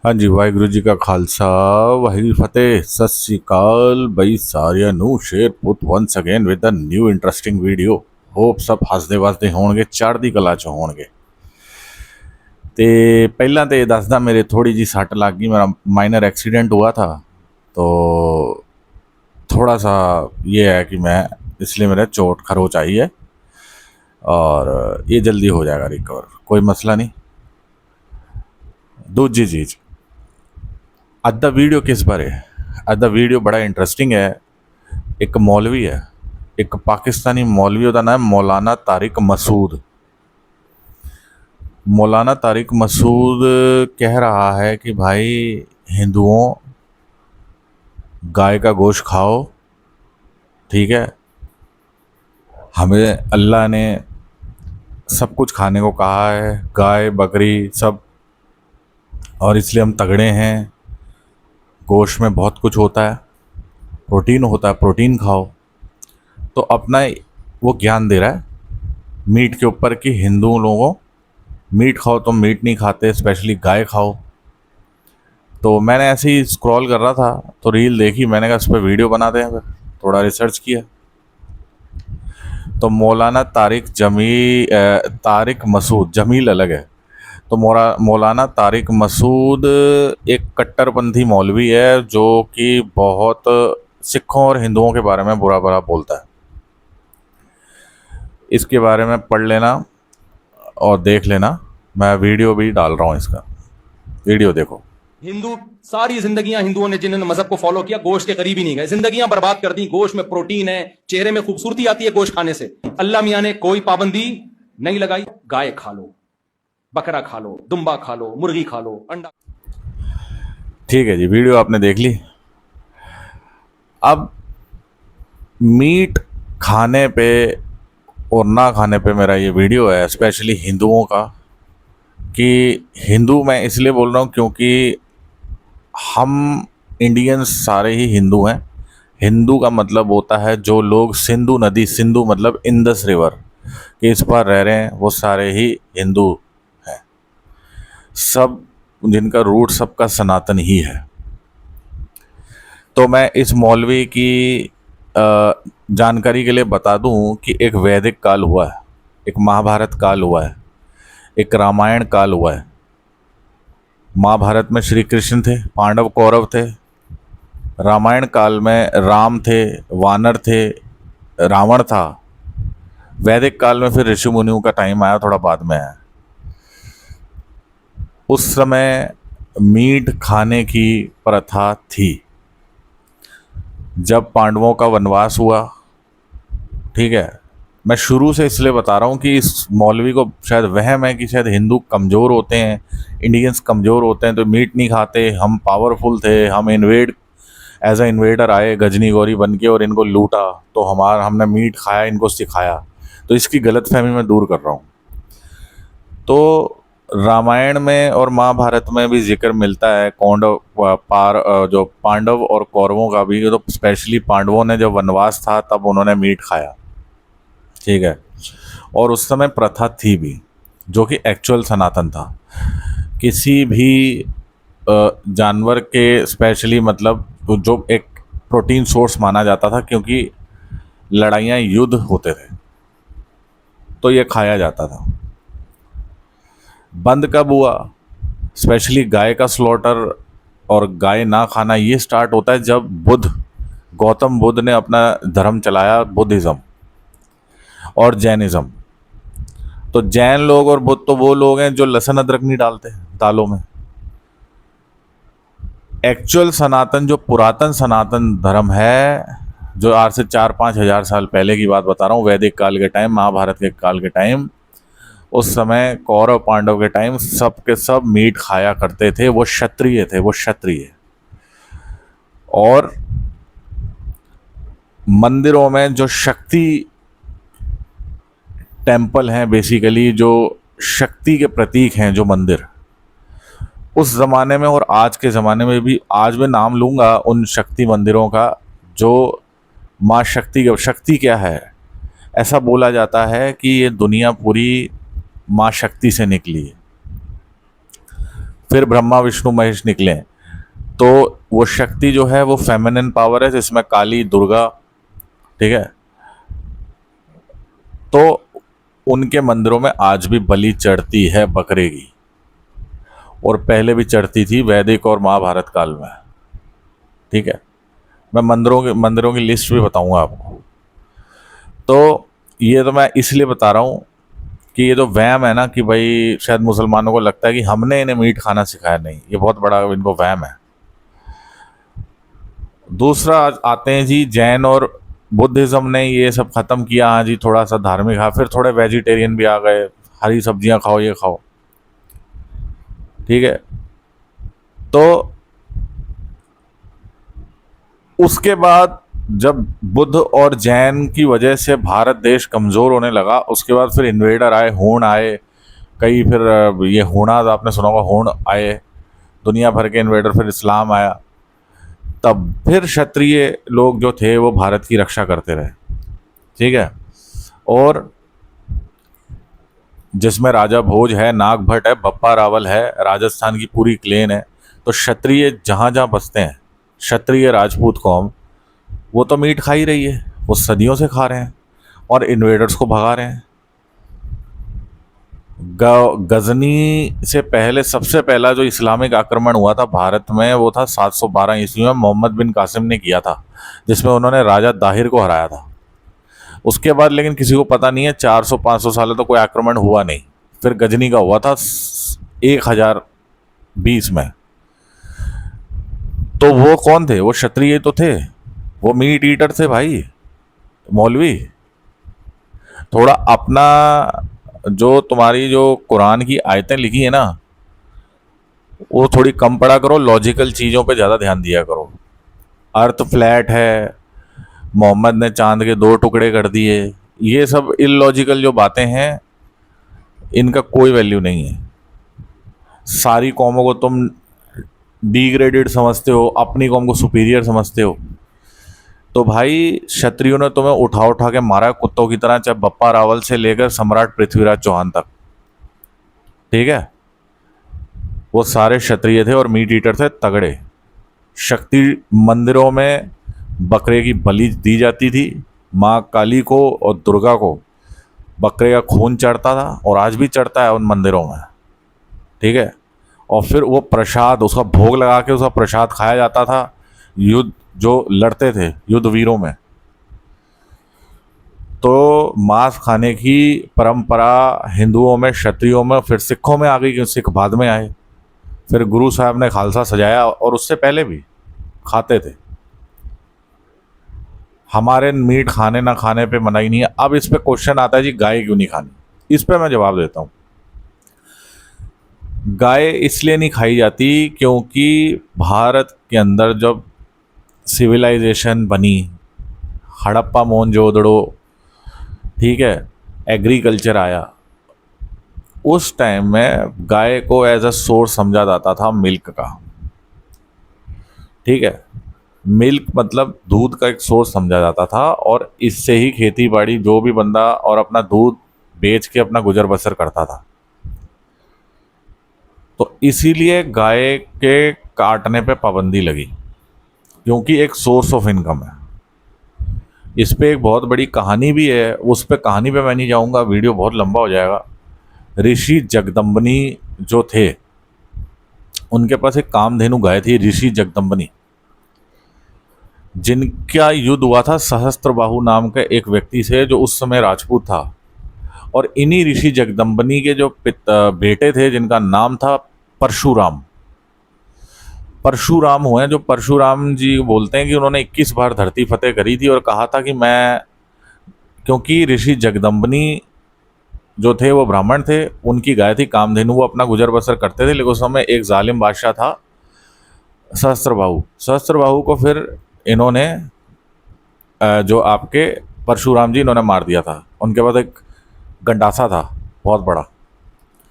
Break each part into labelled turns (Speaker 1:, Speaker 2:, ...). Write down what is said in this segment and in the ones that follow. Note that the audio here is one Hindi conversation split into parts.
Speaker 1: हाँ जी, वाहिगुरु जी का खालसा वाहिगुरू फतेह। सत श्री अकाल बई सारिਆਂ ਨੂੰ शेर पुत once again with a new interesting video. Hope सब हसदे वसदे होणगे, चढ़दी कला च होणगे। ते पहला तो ये दसदा, मेरे थोड़ी जी सट लग गई, मेरा माइनर एक्सीडेंट हुआ था। तो थोड़ा सा ये है कि मैं, इसलिए मेरा चोट खरोच आई है और ये जल्दी हो जाएगा रिकवर, कोई मसला नहीं। दूजी चीज़, अज दा वीडियो किस बारे है? अज दा वीडियो बड़ा इंटरेस्टिंग है। एक मौलवी है, एक पाकिस्तानी मौलवी, उसका नाम है मौलाना तारिक मसूद। मौलाना तारिक मसूद कह रहा है कि भाई हिंदुओं, गाय का गोश्त खाओ, ठीक है। हमें अल्लाह ने सब कुछ खाने को कहा है, गाय बकरी सब, और इसलिए हम तगड़े हैं। गोश्त में बहुत कुछ होता है, प्रोटीन होता है, प्रोटीन खाओ। तो अपना वो ज्ञान दे रहा है मीट के ऊपर कि हिंदू लोगों, मीट खाओ, तुम मीट नहीं खाते, स्पेशली गाय खाओ। तो मैंने ऐसे ही स्क्रॉल कर रहा था तो रील देखी, मैंने कहा इस पर वीडियो बनाते हैं। फिर थोड़ा रिसर्च किया तो मौलाना तारिक मसूद, जमील अलग है। तो मौलाना तारिक मसूद एक कट्टरपंथी मौलवी है जो कि बहुत सिखों और हिंदुओं के बारे में बुरा भला बोलता है। इसके बारे में पढ़ लेना और देख लेना, मैं वीडियो भी डाल रहा हूँ इसका, वीडियो देखो।
Speaker 2: हिंदू सारी जिंदगियां, हिंदुओं ने जिन्होंने मजहब को फॉलो किया, गोश्त के करीब ही नहीं गए, जिंदगियां बर्बाद कर दी। गोश्त में प्रोटीन है, चेहरे में खूबसूरती आती है गोश्त खाने से। अल्लाह मियां ने कोई पाबंदी नहीं लगाई। गाय खा लो, बकरा खा लो, दुम्बा खा लो, मुर्गी खा लो, अंडा।
Speaker 1: ठीक है जी, वीडियो आपने देख ली। अब मीट खाने पे और ना खाने पे मेरा ये वीडियो है, स्पेशली हिंदुओं का। कि हिंदू मैं इसलिए बोल रहा हूँ क्योंकि हम इंडियंस सारे ही हिंदू हैं। हिंदू का मतलब होता है जो लोग सिंधु नदी, सिंधु मतलब इंदस रिवर के इस पर रह रहे हैं, वो सारे ही हिंदू हैं। सब, जिनका रूट सबका सनातन ही है। तो मैं इस मौलवी की जानकारी के लिए बता दूं कि एक वैदिक काल हुआ है, एक महाभारत काल हुआ है, एक रामायण काल हुआ है। महाभारत में श्री कृष्ण थे, पांडव कौरव थे। रामायण काल में राम थे, वानर थे, रावण था। वैदिक काल में फिर ऋषि मुनियों का टाइम आया, थोड़ा बाद में आया। उस समय मीट खाने की प्रथा थी। जब पांडवों का वनवास हुआ, ठीक है, मैं शुरू से इसलिए बता रहा हूँ कि इस मौलवी को शायद वहम है कि शायद हिंदू कमज़ोर होते हैं, इंडियंस कमज़ोर होते हैं तो मीट नहीं खाते, हम पावरफुल थे, हम इन्वेड, एज अ इन्वेडर आए गजनी गौरी बन के और इनको लूटा, तो हमने मीट खाया, इनको सिखाया। तो इसकी गलतफहमी मैं दूर कर रहा हूँ। तो रामायण में और महाभारत में भी जिक्र मिलता है जो पांडव और कौरवों का भी। तो स्पेशली पांडवों ने जब वनवास था तब उन्होंने मीट खाया, ठीक है। और उस समय प्रथा थी भी, जो कि एक्चुअल सनातन था। किसी भी जानवर के, स्पेशली मतलब जो एक प्रोटीन सोर्स माना जाता था, क्योंकि लड़ाइयाँ, युद्ध होते थे, तो ये खाया जाता था। बंद कब हुआ? स्पेशली गाय का स्लॉटर और गाय ना खाना ये स्टार्ट होता है जब गौतम बुद्ध ने अपना धर्म चलाया, बुद्धिज़्म और जैनिज़्म। तो जैन लोग और बुद्ध तो वो लोग हैं जो लहसुन अदरक नहीं डालते दालों में। एक्चुअल सनातन, जो पुरातन सनातन धर्म है, जो आज से 4-5 हज़ार साल पहले की बात बता रहा हूँ, वैदिक काल के टाइम, महाभारत के काल के टाइम, उस समय कौरव पांडव के टाइम सब के सब मीट खाया करते थे। वो क्षत्रिय थे, वो क्षत्रिय। और मंदिरों में जो शक्ति टेम्पल हैं, बेसिकली जो शक्ति के प्रतीक हैं, जो मंदिर, उस ज़माने में और आज के ज़माने में भी, आज मैं नाम लूँगा उन शक्ति मंदिरों का, जो माँ शक्ति क्या है, ऐसा बोला जाता है कि ये दुनिया पूरी माँ शक्ति से निकली है। फिर ब्रह्मा विष्णु महेश निकले। तो वो शक्ति जो है वो फेमिनिन पावर है, जिसमें काली, दुर्गा, ठीक है। तो उनके मंदिरों में आज भी बलि चढ़ती है बकरे की, और पहले भी चढ़ती थी वैदिक और महाभारत काल में, ठीक है। मैं मंदिरों की लिस्ट भी बताऊंगा आपको। तो ये तो मैं इसलिए बता रहा हूँ कि ये जो वहम है ना कि भाई शायद मुसलमानों को लगता है कि हमने इन्हें मीट खाना सिखाया, नहीं, ये बहुत बड़ा इनको वहम है। दूसरा आते हैं जी, जैन और बुद्धिज़्म ने ये सब ख़त्म किया, हाँ जी, थोड़ा सा धार्मिक, हाँ, फिर थोड़े वेजिटेरियन भी आ गए, हरी सब्जियां खाओ, ये खाओ, ठीक है। तो उसके बाद जब बुद्ध और जैन की वजह से भारत देश कमज़ोर होने लगा, उसके बाद फिर इन्वेडर आए, हूण आए कई, फिर ये हूणाज आपने सुना होगा, हूण आए, दुनिया भर के इन्वेडर, फिर इस्लाम आया, तब फिर क्षत्रिय लोग जो थे वो भारत की रक्षा करते रहे, ठीक है। और जिसमें राजा भोज है, नाग भट्ट है, बप्पा रावल है, राजस्थान की पूरी क्लेन है। तो क्षत्रिय जहाँ जहाँ बसते हैं, क्षत्रिय राजपूत कौम, वो तो मीट खा ही रही है, वो सदियों से खा रहे हैं और इन्वेडर्स को भगा रहे हैं। गजनी से पहले सबसे पहला जो इस्लामिक आक्रमण हुआ था भारत में, वो था 712 ईस्वी में, मोहम्मद बिन कासिम ने किया था, जिसमें उन्होंने राजा दाहिर को हराया था। उसके बाद लेकिन किसी को पता नहीं है, 400-500 साल तो कोई आक्रमण हुआ नहीं। फिर गजनी का हुआ था 1020 में। तो वो कौन थे? वो क्षत्रिय तो थे, वो मीट ईटर थे भाई, मौलवी। थोड़ा अपना जो तुम्हारी जो कुरान की आयतें लिखी है ना, वो थोड़ी कम पढ़ा करो, लॉजिकल चीज़ों पे ज़्यादा ध्यान दिया करो। अर्थ फ्लैट है, मोहम्मद ने चांद के 2 टुकड़े कर दिए, ये सब इलॉजिकल जो बातें हैं, इनका कोई वैल्यू नहीं है। सारी कौमों को तुम डिग्रेडेड समझते हो, अपनी कौम को सुपीरियर समझते हो। तो भाई क्षत्रियों ने तुम्हें उठा उठा के मारा कुत्तों की तरह, चाहे बप्पा रावल से लेकर सम्राट पृथ्वीराज चौहान तक, ठीक है। वो सारे क्षत्रिय थे और मीट ईटर थे तगड़े। शक्ति मंदिरों में बकरे की बलि दी जाती थी, माँ काली को और दुर्गा को बकरे का खून चढ़ता था, और आज भी चढ़ता है उन मंदिरों में, ठीक है। और फिर वो प्रसाद, उसका भोग लगा के उसका प्रसाद खाया जाता था युद्ध जो लड़ते थे, युद्ध वीरों में। तो मांस खाने की परंपरा हिंदुओं में, क्षत्रियों में, फिर सिखों में आ गई, क्योंकि सिख बाद में आए। फिर गुरु साहब ने खालसा सजाया, और उससे पहले भी खाते थे। हमारे मीट खाने ना खाने पे मनाही नहीं है। अब इस पे क्वेश्चन आता है जी, गाय क्यों नहीं खानी? इस पे मैं जवाब देता हूँ। गाय इसलिए नहीं खाई जाती क्योंकि भारत के अंदर जब सिविलाइजेशन बनी, हड़प्पा मोहनजोदड़ो, ठीक है, एग्रीकल्चर आया, उस टाइम में गाय को एज अ सोर्स समझा जाता था मिल्क का, ठीक है। मिल्क मतलब दूध का एक सोर्स समझा जाता था, और इससे ही खेती बाड़ी जो भी बंदा और अपना दूध बेच के अपना गुजर बसर करता था। तो इसीलिए गाय के काटने पे पाबंदी लगी, क्योंकि एक सोर्स ऑफ इनकम है। इस पे एक बहुत बड़ी कहानी भी है, उस पे कहानी पे मैं नहीं जाऊंगा, वीडियो बहुत लंबा हो जाएगा। ऋषि जगदम्बनी जो थे, उनके पास एक कामधेनु गाय थी, ऋषि जगदम्बनी, जिनका युद्ध हुआ था सहस्त्रबाहु नाम के एक व्यक्ति से, जो उस समय राजपूत था। और इन्हीं ऋषि जगदम्बनी के जो बेटे थे, जिनका नाम था परशुराम। परशुराम हुए, जो परशुराम जी बोलते हैं कि उन्होंने 21 बार धरती फतेह करी थी, और कहा था कि मैं, क्योंकि ऋषि जगदम्बनी जो थे वो ब्राह्मण थे, उनकी गाय थी कामधेनु, वो अपना गुजर बसर करते थे। लेकिन उस समय एक जालिम बादशाह था सहस्त्रबाहु को फिर इन्होंने जो आपके परशुराम जी, इन्होंने मार दिया था। उनके पास एक गंडासा था बहुत बड़ा,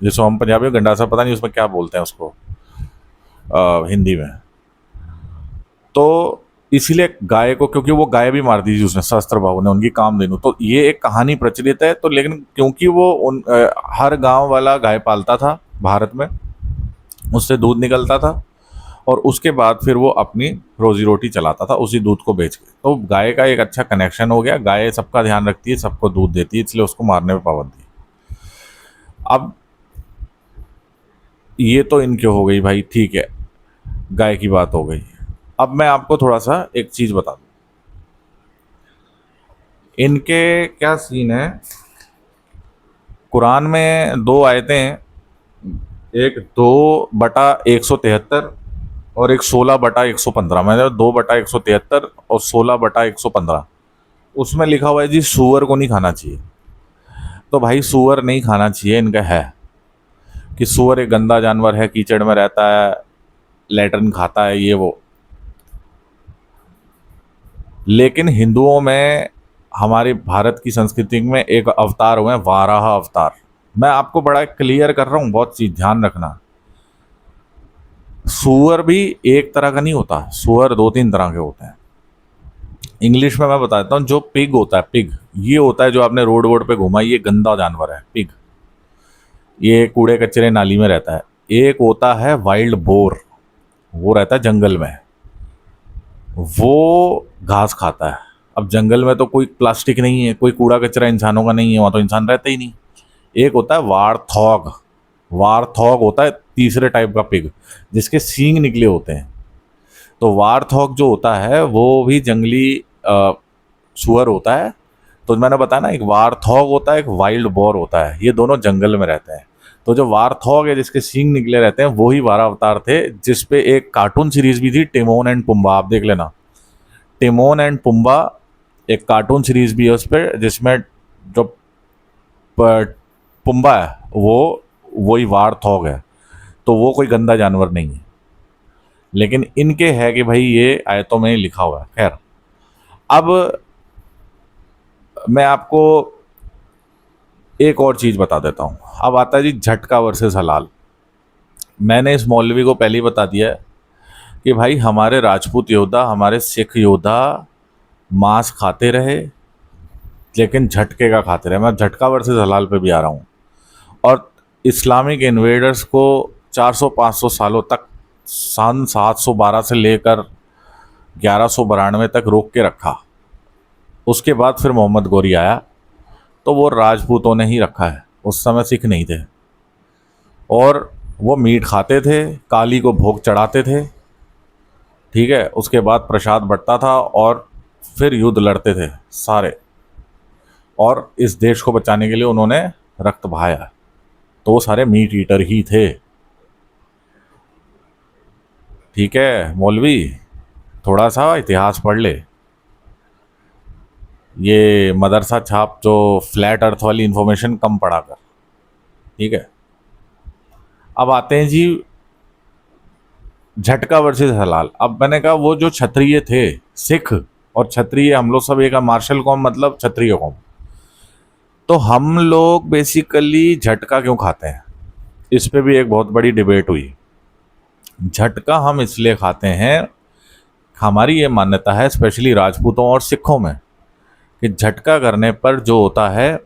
Speaker 1: जिसको हम पंजाबी में गंडासा, पता नहीं उसमें क्या बोलते हैं उसको हिंदी में। तो इसीलिए गाय को, क्योंकि वो गाय भी मार दी थी उसने, सहस्त्रबाहु ने, उनकी कामधेनु। तो ये एक कहानी प्रचलित है। तो लेकिन क्योंकि वो हर गांव वाला गाय पालता था भारत में, उससे दूध निकलता था और उसके बाद फिर वो अपनी रोजी रोटी चलाता था उसी दूध को बेच के। तो गाय का एक अच्छा कनेक्शन हो गया, गाय सबका ध्यान रखती है, सबको दूध देती है, इसलिए उसको मारने में पाबंदी। अब ये तो इनके हो गई भाई, ठीक है, गाय की बात हो गई। अब मैं आपको थोड़ा सा एक चीज बता दूं, इनके क्या सीन है। कुरान में दो आयतें हैं, एक 2/173 और एक 16/115। मैंने 2/173 और 16/115, उसमें लिखा हुआ है जी सूअर को नहीं खाना चाहिए। तो भाई सूअर नहीं खाना चाहिए इनका है कि सूअर एक गंदा जानवर है, कीचड़ में रहता है, लैट्रिन खाता है, ये वो। लेकिन हिंदुओं में, हमारे भारत की संस्कृति में एक अवतार हुए हैं, वाराह अवतार। मैं आपको बड़ा क्लियर कर रहा हूँ, बहुत चीज ध्यान रखना। सूअर भी एक तरह का नहीं होता, सूअर 2-3 तरह के होते हैं। इंग्लिश में मैं बताता हूँ, जो पिग होता है, पिग ये होता है जो आपने रोड वोड पे घुमा, ये गंदा जानवर है पिग, ये कूड़े कचरे नाली में रहता है। एक होता है वाइल्ड बोर, वो रहता है जंगल में, वो घास खाता है। अब जंगल में तो कोई प्लास्टिक नहीं है, कोई कूड़ा कचरा इंसानों का नहीं है, वहाँ तो इंसान रहते ही नहीं। एक होता है वारथॉग, वारथॉग होता है तीसरे टाइप का पिग, जिसके सींग निकले होते हैं। तो वारथॉग जो होता है वो भी जंगली सुअर होता है। तो मैंने बताया ना, एक वारथॉग होता है, एक वाइल्ड बोर होता है, ये दोनों जंगल में रहते हैं। तो जो वारथॉग है जिसके सींग निकले रहते हैं, वो ही वारा अवतार थे, जिसपे एक कार्टून सीरीज भी थी, टिमोन एंड पुम्बा, आप देख लेना। टिमोन एंड पुम्बा एक कार्टून सीरीज भी है उस पर, जिसमें जो पुम्बा है वो वही वारथॉग है। तो वो कोई गंदा जानवर नहीं है, लेकिन इनके है कि भाई ये आयतों में लिखा हुआ है। खैर, अब मैं आपको एक और चीज बता देता हूं। अब आता है जी झटका वर्सेस हलाल। मैंने इस मौलवी को पहले ही बता दिया है कि भाई हमारे राजपूत योद्धा, हमारे सिख योद्धा मांस खाते रहे, लेकिन झटके का खाते रहे। मैं झटका वर्सेस हलाल पे भी आ रहा हूँ। और इस्लामिक इन्वेडर्स को 400-500 सालों तक, सन 712 से लेकर 1192 तक रोक के रखा। उसके बाद फिर मोहम्मद गोरी आया, तो वो राजपूतों ने ही रखा है, उस समय सिख नहीं थे। और वो मीट खाते थे, काली को भोग चढ़ाते थे, ठीक है। उसके बाद प्रसाद बंटता था और फिर युद्ध लड़ते थे सारे, और इस देश को बचाने के लिए उन्होंने रक्त बहाया। तो वो सारे मीट ईटर ही थे, ठीक है। मौलवी थोड़ा सा इतिहास पढ़ ले, ये मदरसा छाप जो फ्लैट अर्थ वाली इंफॉर्मेशन कम पढ़ा कर, ठीक है। अब आते हैं जी झटका वर्सेस हलाल। अब मैंने कहा वो जो क्षत्रिय थे, सिख और क्षत्रिय, हम लोग सब एक मार्शल कौम, मतलब क्षत्रिय कौम। तो हम लोग बेसिकली झटका क्यों खाते हैं, इस पे भी एक बहुत बड़ी डिबेट हुई। झटका हम इसलिए खाते हैं, हमारी ये मान्यता है स्पेशली राजपूतों और सिखों में, कि झटका करने पर जो होता है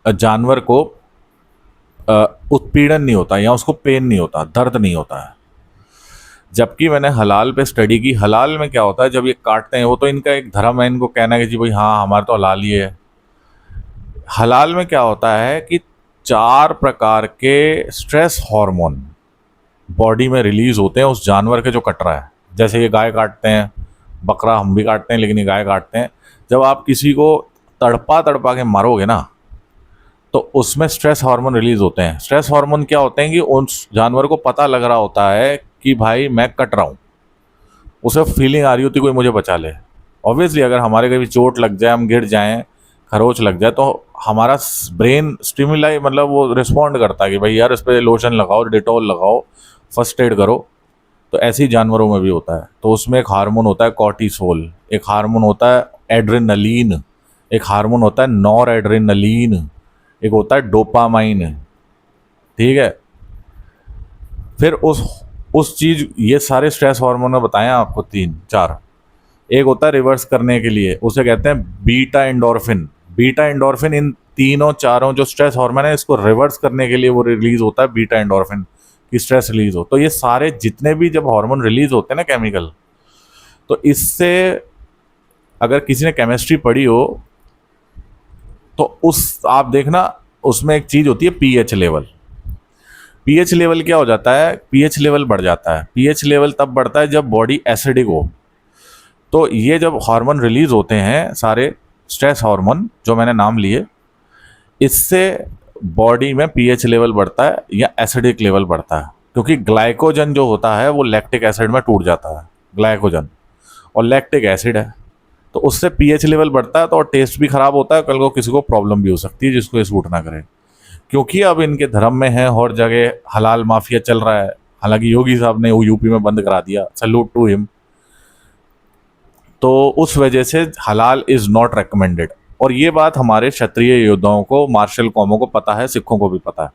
Speaker 1: जानवर को उत्पीड़न नहीं होता, या उसको पेन नहीं होता, दर्द नहीं होता है। जबकि मैंने हलाल पे स्टडी की, हलाल में क्या होता है, जब ये काटते हैं, वो तो इनका एक धर्म है, इनको कहना है कि जी भाई हाँ हमारा तो हलाल ही है। हलाल में क्या होता है कि 4 प्रकार के स्ट्रेस हार्मोन बॉडी में रिलीज होते हैं उस जानवर के जो कट रहा है। जैसे ये गाय काटते हैं, बकरा हम भी काटते हैं, लेकिन ये गाय काटते हैं। जब आप किसी को तड़पा तड़पा के मारोगे ना, तो उसमें स्ट्रेस हार्मोन रिलीज होते हैं। स्ट्रेस हार्मोन क्या होते हैं कि उस जानवर को पता लग रहा होता है कि भाई मैं कट रहा हूँ, उसे फीलिंग आ रही होती कोई मुझे बचा ले। ऑब्वियसली अगर हमारे कभी चोट लग जाए, हम गिर जाएं, खरोच लग जाए, तो हमारा ब्रेन स्टिमुलाई, मतलब वो रिस्पॉन्ड करता है कि भाई यार इस पर लोशन लगाओ, डिटॉल लगाओ, फर्स्ट एड करो। तो ऐसे ही जानवरों में भी होता है। तो उसमें एक हार्मोन होता है कॉर्टिसोल, एक हार्मोन होता है एड्रेनलिन, एक हार्मोन होता है नॉर एड्रेनलिन, एक होता है डोपामाइन, ठीक है। फिर उस चीज, ये सारे स्ट्रेस हार्मोन में बताएं आपको 3-4। एक होता है रिवर्स करने के लिए, उसे कहते हैं बीटा एंडोर्फिन। बीटा एंडोर्फिन, इन तीनों चारों जो स्ट्रेस हार्मोन है, इसको रिवर्स करने के लिए वो रिलीज होता है बीटा एंडोर्फिन। कि स्ट्रेस रिलीज हो। तो ये सारे जितने भी जब हार्मोन रिलीज होते हैं ना केमिकल, तो इससे अगर किसी ने केमिस्ट्री पढ़ी हो तो उस आप देखना उसमें एक चीज होती है पीएच लेवल। पीएच लेवल क्या हो जाता है, पीएच लेवल बढ़ जाता है। पीएच लेवल तब बढ़ता है जब बॉडी एसिडिक हो। तो ये जब हार्मोन रिलीज होते हैं सारे स्ट्रेस हार्मोन जो मैंने नाम लिए, इससे बॉडी में पीएच लेवल बढ़ता है या एसिडिक लेवल बढ़ता है, क्योंकि ग्लाइकोजन जो होता है वो लैक्टिक एसिड में टूट जाता है, ग्लाइकोजन, और लैक्टिक एसिड है, तो उससे पीएच लेवल बढ़ता है तो और टेस्ट भी खराब होता है। कल को किसी को प्रॉब्लम भी हो सकती है जिसको ये सूट ना करे, क्योंकि अब इनके धर्म में है और जगह हलाल माफिया चल रहा है। हालांकि योगी साहब ने वो यूपी में बंद करा दिया, सैल्यूट टू हिम। तो उस वजह से हलाल इज नॉट रिकमेंडेड, और ये बात हमारे क्षत्रिय योद्धाओं को, मार्शल कौमों को पता है, सिखों को भी पता है।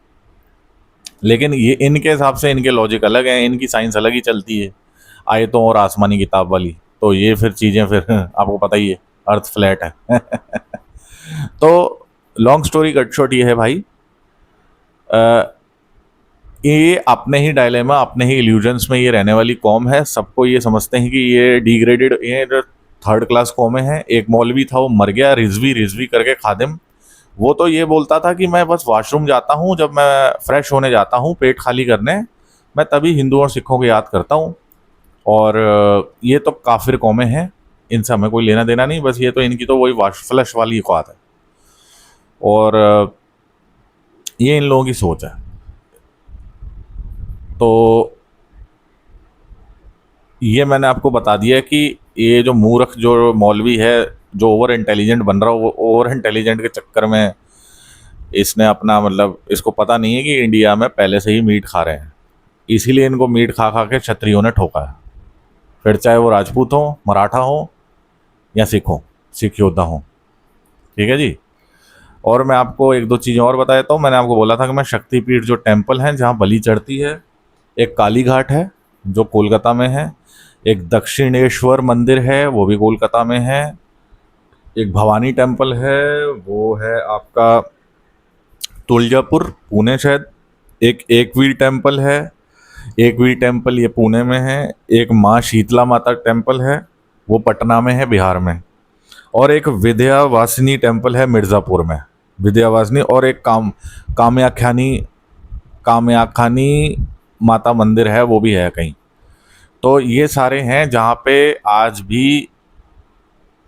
Speaker 1: लेकिन ये इनके हिसाब से इनके लॉजिक अलग हैं, इनकी साइंस अलग ही चलती है, आयतों और आसमानी किताब वाली। तो ये फिर चीज़ें फिर आपको पता ही है, अर्थ फ्लैट है। तो लॉन्ग स्टोरी कट शॉर्ट ये है भाई, ये अपने ही डायलेमा, अपने ही इल्यूजन्स में ये रहने वाली कौम है। सबको ये समझते हैं कि ये डिग्रेडेड, ये थर्ड क्लास कौमें हैं। एक मौलवी था वो मर गया, रिजवी रिजवी करके खादिम। वो तो ये बोलता था कि मैं बस वॉशरूम जाता हूँ जब मैं फ्रेश होने जाता हूँ पेट खाली करने, मैं तभी हिंदुओं और सिखों को याद करता हूँ। और ये तो काफिर कौमें हैं, इनसे हमें कोई लेना देना नहीं, बस ये तो इनकी तो वही वाश फ्लश वाली औकात है। और ये इन लोगों की सोच है। तो ये मैंने आपको बता दिया कि ये जो मूर्ख जो मौलवी है, जो ओवर इंटेलिजेंट बन रहा हो, वो ओवर इंटेलिजेंट के चक्कर में इसने अपना, मतलब इसको पता नहीं है कि इंडिया में पहले से ही मीट खा रहे हैं, इसीलिए इनको मीट खा खा के क्षत्रियों ने ठोका है। फिर चाहे वो राजपूत हो, मराठा हो या सिख हो, सिख योद्धा हो। ठीक है जी। और मैं आपको एक दो चीज़ें और बता देता हूँ। मैंने आपको बोला था कि मैं शक्तिपीठ जो टेम्पल हैं जहाँ बलि चढ़ती है, एक काली घाट है जो कोलकाता में है, एक दक्षिणेश्वर मंदिर है वो भी कोलकाता में है, एक भवानी टेम्पल है वो है आपका तुलजापुर पुणे शायद, एक एकवीर टेम्पल है, एकवीर टेम्पल ये पुणे में है, एक माँ शीतला माता टेम्पल है वो पटना में है बिहार में, और एक विद्यावासिनी टेम्पल है मिर्ज़ापुर में, विद्यावासिनी, और एक कामाख्यानी माता मंदिर है वो भी है कहीं। तो ये सारे हैं जहाँ पे आज भी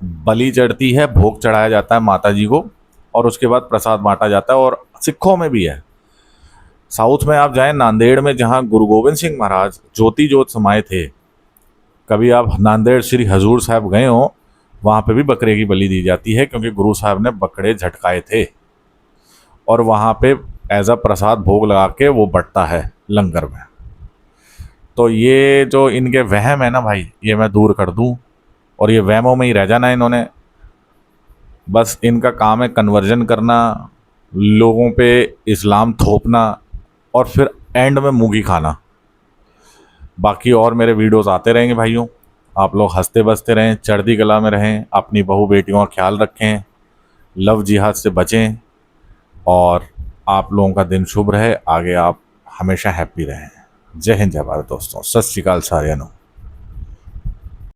Speaker 1: बलि चढ़ती है, भोग चढ़ाया जाता है माता जी को, और उसके बाद प्रसाद बांटा जाता है। और सिखों में भी है। साउथ में आप जाएं, नांदेड़ में जहाँ गुरु गोविंद सिंह महाराज ज्योति जोत समाये थे, कभी आप नांदेड़ श्री हजूर साहब गए हो, वहाँ पे भी बकरे की बलि दी जाती है, क्योंकि गुरु साहब ने बकरे झटकाए थे, और वहाँ पे एज अ प्रसाद भोग लगा के वो बंटता है लंगर में। तो ये जो इनके वहम है ना भाई, ये मैं दूर कर दूं, और ये वहमों में ही रह जाना इन्होंने। बस इनका काम है कन्वर्जन करना, लोगों पे इस्लाम थोपना, और फिर एंड में मुंगी खाना। बाकी और मेरे वीडियोस आते रहेंगे भाइयों, आप लोग हंसते बसते रहें, चढ़ती कला में रहें, अपनी बहू बेटियों का ख्याल रखें, लव जिहाद से बचें, और आप लोगों का दिन शुभ रहे, आगे आप हमेशा हैप्पी रहें। जय हिंद, जय भारत दोस्तों, सत श्री अकाल साਰਿਆਂ ਨੂੰ।